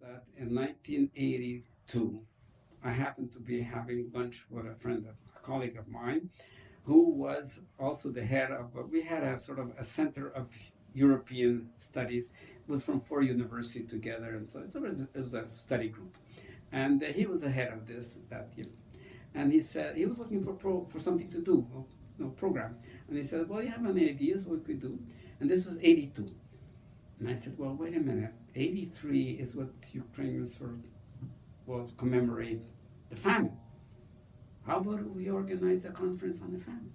that in 1982, I happened to be having lunch with a colleague of mine, who was also the head of, we had a sort of a center of European studies. It was from four universities together, and so it was a study group. And he was the head of that year. And he said he was looking for something to do, program. And he said, well, you have any ideas what we do? And this was 82. And I said, well, wait a minute. 83 is what Ukrainians commemorate the famine. How about we organize a conference on the famine?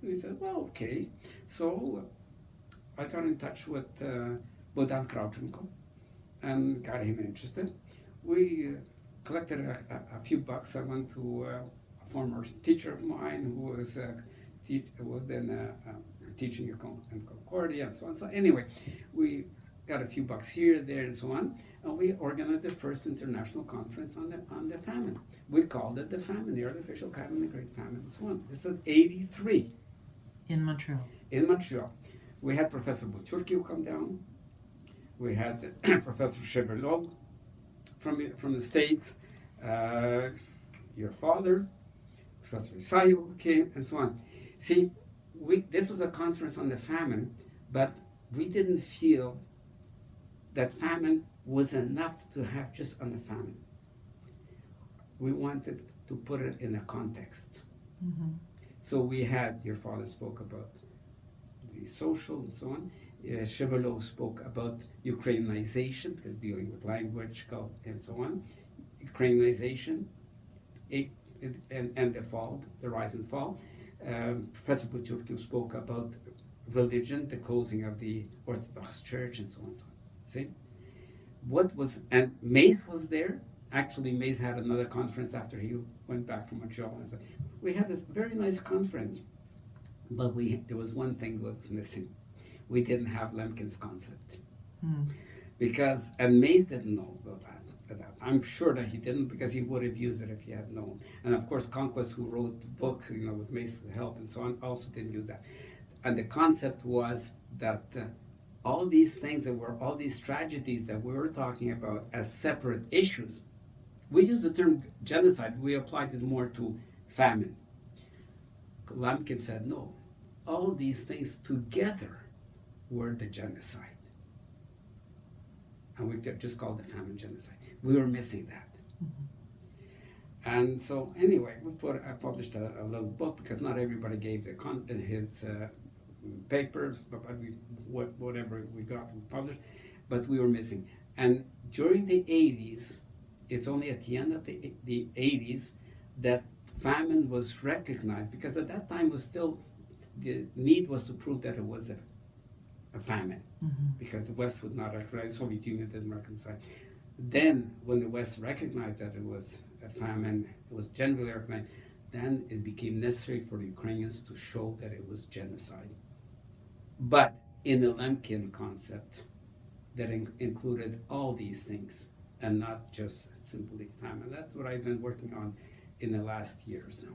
And he said, well, okay. So I got in touch with Bodan Kravchenko and got him interested. We collected a few bucks. I went to a former teacher of mine who was then teaching in Concordia and so on. So anyway, we got a few bucks here, there, and so on, and we organized the first international conference on the famine. We called it the famine, the artificial famine, the great famine, and so on. This is 83. In Montreal. In Montreal. We had Professor Buchurkiw come down. We had Professor Serbyn from the States, your father, Professor Isayu came, and so on. See, this was a conference on the famine, but we didn't feel that famine was enough to have just on the famine. We wanted to put it in a context. Mm-hmm. So we had, your father spoke about the social and so on. Serbyn spoke about Ukrainization, because dealing with language and so on. Ukrainization and the fall, the rise and fall. Professor Buchurkiw spoke about religion, the closing of the Orthodox Church, and so on and so on. See? And Mace was there. Actually, Mace had another conference after he went back from Montreal. And so we had this very nice conference, but there was one thing that was missing. We didn't have Lemkin's concept. And Mace didn't know about that. I'm sure that he didn't, because he would have used it if he had known. And of course, Conquest, who wrote the book, with Mace's help and so on, also didn't use that. And the concept was that all these things all these tragedies that we were talking about as separate issues, we use the term genocide, we applied it more to famine. Lemkin said, no, all these things together were the genocide. And we just called the famine genocide. We were missing that. Mm-hmm. And so anyway, I published a little book, because not everybody gave his paper, but whatever we got, we published, but we were missing. And during the 80s, it's only at the end of the 80s that famine was recognized, because at that time the need was to prove that it was a famine, mm-hmm. because the West would not recognize, the Soviet Union didn't recognize. Then, when the West recognized that it was a famine, it was generally recognized, then it became necessary for the Ukrainians to show that it was genocide. But in the Lemkin concept, that included all these things, and not just simply famine. That's what I've been working on in the last years now.